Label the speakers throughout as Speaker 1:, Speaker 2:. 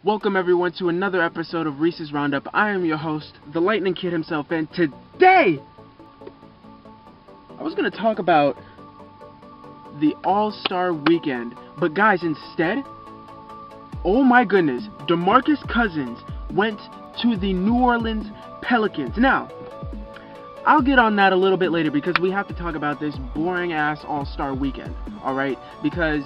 Speaker 1: Welcome everyone to another episode of Reese's Roundup. I am your host, the Lightning Kid himself, and today I was going to talk about the AllStar Weekend, but guys, instead, oh my goodness, Demarcus Cousins went to the New Orleans Pelicans. Now, I'll get on that a little bit later because we have to talk about this boring ass AllStar Weekend, alright? Because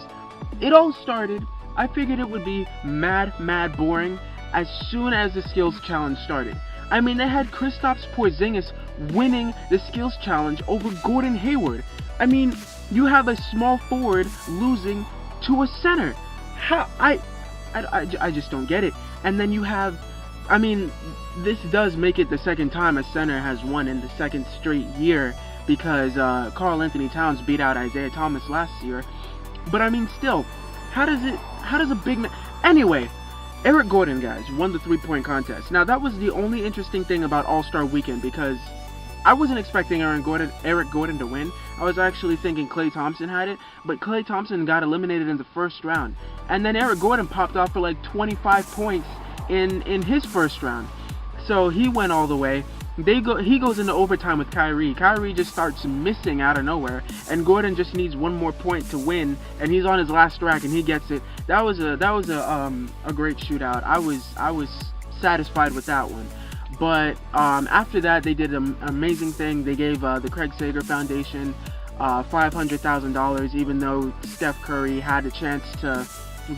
Speaker 1: it all started, I figured it would be mad boring as soon as the skills challenge started. I mean, they had Kristaps Porzingis winning the skills challenge over Gordon Hayward. I mean, you have a small forward losing to a center. How? I just don't get it. And then you have, I mean, this does make it the second time a center has won in the second straight year because Karl Anthony Towns beat out Isaiah Thomas last year. But I mean, still, how does a big man... Anyway, Eric Gordon, guys, won the three-point contest. Now, that was the only interesting thing about All-Star Weekend because I wasn't expecting Eric Gordon to win. I was actually thinking Klay Thompson had it, but Klay Thompson got eliminated in the first round. And then Eric Gordon popped off for like 25 points in his first round. So he went all the way. He goes into overtime with Kyrie. Kyrie just starts missing out of nowhere, and Gordon just needs one more point to win, and he's on his last rack and he gets it. That was a great shootout. I was satisfied with that one. But after that, they did an amazing thing. They gave the Craig Sager Foundation $500,000, even though Steph Curry had a chance to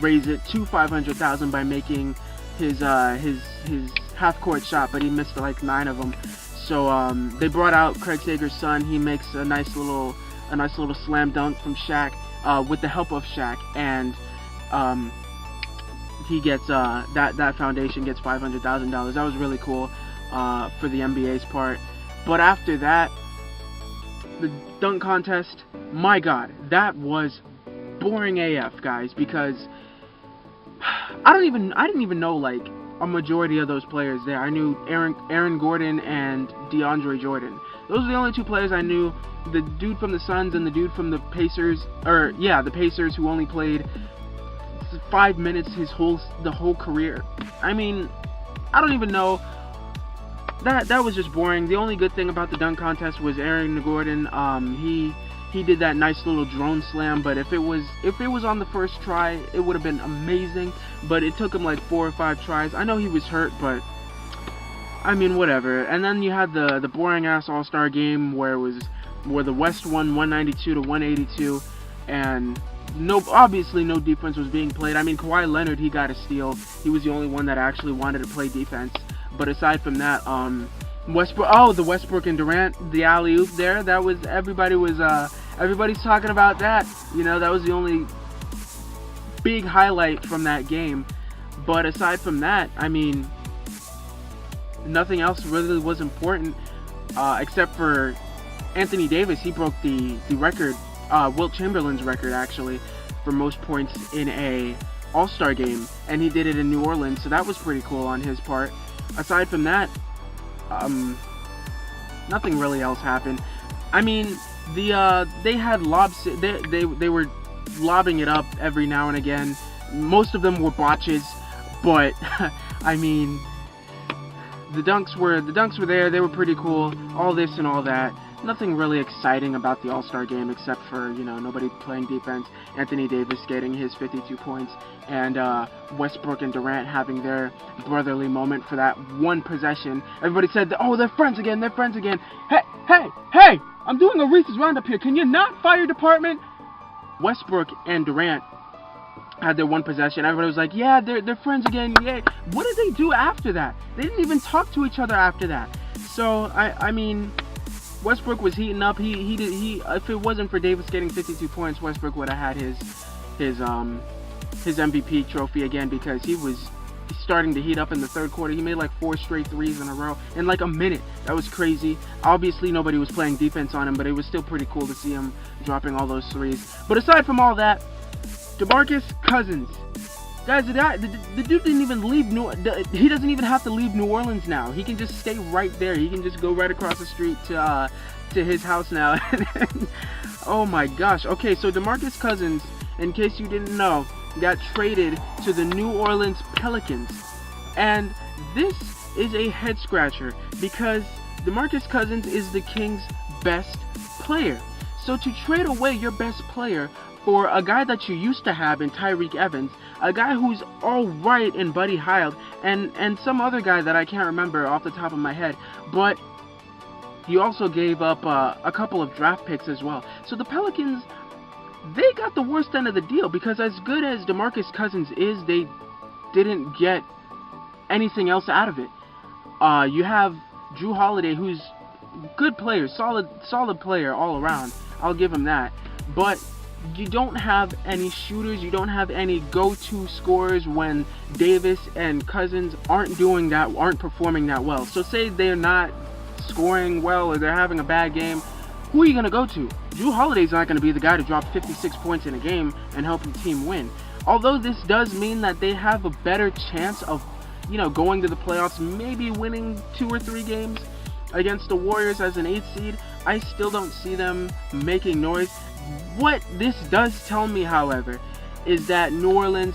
Speaker 1: raise it to $500,000 by making his half-court shot, but he missed like 9 of them. So they brought out Craig Sager's son. He makes a nice little slam dunk from Shaq with the help of Shaq, and he gets that foundation gets $500,000. That was really cool for the NBA's part. But after that, the dunk contest, my God, that was boring AF, guys, because I didn't even know like a majority of those players there. I knew Aaron Gordon and DeAndre Jordan. Those are the only two players I knew. The dude from the Suns and the dude from the Pacers, the Pacers, who only played 5 minutes the whole career. I mean, I don't even know. That was just boring. The only good thing about the dunk contest was Aaron Gordon. He did that nice little drone slam, but if it was on the first try, it would have been amazing. But it took him like 4 or 5 tries. I know he was hurt, but I mean, whatever. And then you had the boring ass All-Star Game where the West won 192 to 182, and obviously no defense was being played. I mean, Kawhi Leonard, he got a steal. He was the only one that actually wanted to play defense. But aside from that, the Westbrook and Durant, the alley-oop there, that was, everybody's talking about that. You know, that was the only big highlight from that game. But aside from that, I mean, nothing else really was important, except for Anthony Davis. He broke the record, Wilt Chamberlain's record, actually, for most points in a All-Star game, and he did it in New Orleans, so that was pretty cool on his part. Aside from that, nothing really else happened. I mean, they had lobs. They were lobbing it up every now and again. Most of them were botches, but I mean, the dunks were there. They were pretty cool. All this and all that. Nothing really exciting about the All-Star Game except for, you know, nobody playing defense, Anthony Davis getting his 52 points, and Westbrook and Durant having their brotherly moment for that one possession. Everybody said, oh, they're friends again, Hey, I'm doing a Reese's Roundup here. Can you not, fire department? Westbrook and Durant had their one possession. Everybody was like, yeah, they're friends again, yay. What did they do after that? They didn't even talk to each other after that. So, I mean, Westbrook was heating up. He if it wasn't for Davis getting 52 points, Westbrook would have had his MVP trophy again, because he was starting to heat up in the third quarter. He made like 4 straight threes in a row in like a minute. That was crazy. Obviously nobody was playing defense on him, but it was still pretty cool to see him dropping all those threes. But aside from all that, Demarcus Cousins, guys, the dude didn't even leave he doesn't even have to leave New Orleans now. He can just stay right there. He can just go right across the street to his house now. Oh my gosh. Okay, so Demarcus Cousins, in case you didn't know, got traded to the New Orleans Pelicans. And this is a head scratcher because Demarcus Cousins is the Kings' best player. So to trade away your best player for a guy that you used to have in Tyreke Evans, a guy who's alright in Buddy Hield, and some other guy that I can't remember off the top of my head, but you also gave up a couple of draft picks as well. So the Pelicans, they got the worst end of the deal, because as good as Demarcus Cousins is, they didn't get anything else out of it. You have Jrue Holiday, who's good player, solid player all around. I'll give him that. But you don't have any shooters. You don't have any go-to scorers when Davis and Cousins aren't performing that well. So say they're not scoring well or they're having a bad game, who are you going to go to? Jrue Holiday's not going to be the guy to drop 56 points in a game and help the team win. Although this does mean that they have a better chance of, going to the playoffs, maybe winning 2 or 3 games against the Warriors as an 8th seed, I still don't see them making noise. What this does tell me, however, is that New Orleans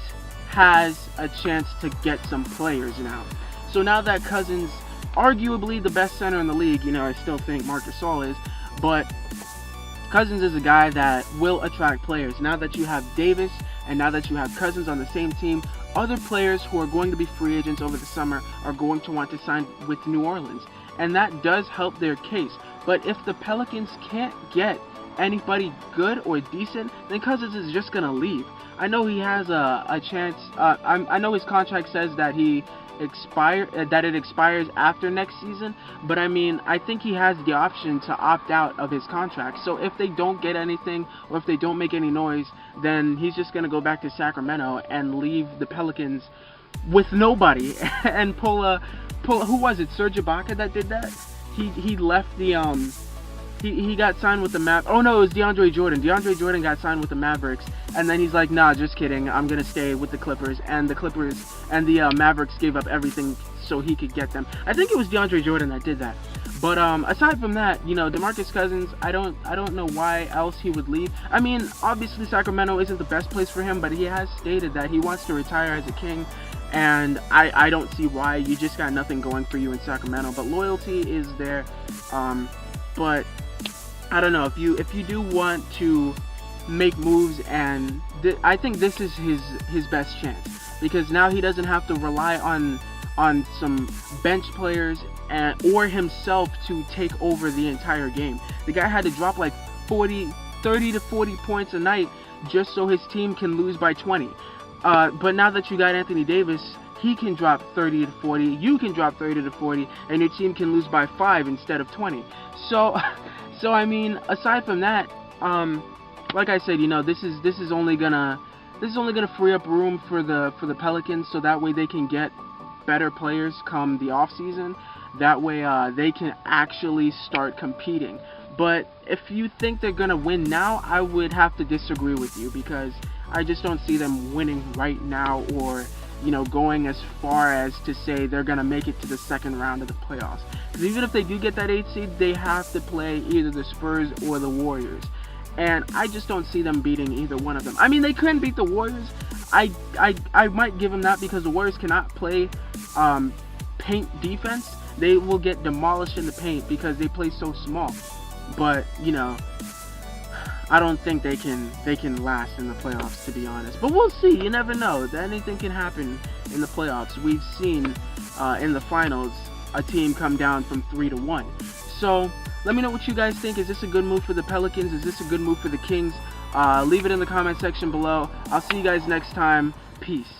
Speaker 1: has a chance to get some players now. So now that Cousins, arguably the best center in the league, I still think Marc Gasol is, but Cousins is a guy that will attract players. Now that you have Davis and now that you have Cousins on the same team, other players who are going to be free agents over the summer are going to want to sign with New Orleans. And that does help their case. But if the Pelicans can't get anybody good or decent, then Cousins is just going to leave. I know he has a chance. I know his contract says that it expires after next season, but I think he has the option to opt out of his contract. So if they don't get anything or if they don't make any noise, then he's just going to go back to Sacramento and leave the Pelicans with nobody and pull who was it, Serge Ibaka that did that? He left the He got signed with the Oh no, it was DeAndre Jordan. DeAndre Jordan got signed with the Mavericks, and then he's like, nah, just kidding. I'm gonna stay with the Clippers. And the Mavericks gave up everything so he could get them. I think it was DeAndre Jordan that did that. But aside from that, DeMarcus Cousins, I don't know why else he would leave. Obviously Sacramento isn't the best place for him, but he has stated that he wants to retire as a King. And I don't see why. You just got nothing going for you in Sacramento. But loyalty is there. But I don't know, if you do want to make moves, and I think this is his best chance, because now he doesn't have to rely on some bench players or himself to take over the entire game. The guy had to drop like 30 to 40 points a night just so his team can lose by 20. But now that you got Anthony Davis, he can drop 30 to 40, you can drop 30 to 40, and your team can lose by 5 instead of 20. So aside from that, like I said, this is only gonna free up room for the Pelicans, so that way they can get better players come the off season. That way they can actually start competing. But if you think they're gonna win now, I would have to disagree with you, because I just don't see them winning right now, or going as far as to say they're going to make it to the second round of the playoffs. Because even if they do get that 8th seed, they have to play either the Spurs or the Warriors. And I just don't see them beating either one of them. They couldn't beat the Warriors. I might give them that, because the Warriors cannot play paint defense. They will get demolished in the paint because they play so small. But, I don't think they can last in the playoffs, to be honest. But we'll see. You never know. Anything can happen in the playoffs. We've seen in the finals a team come down from 3-1. So let me know what you guys think. Is this a good move for the Pelicans? Is this a good move for the Kings? Leave it in the comment section below. I'll see you guys next time. Peace.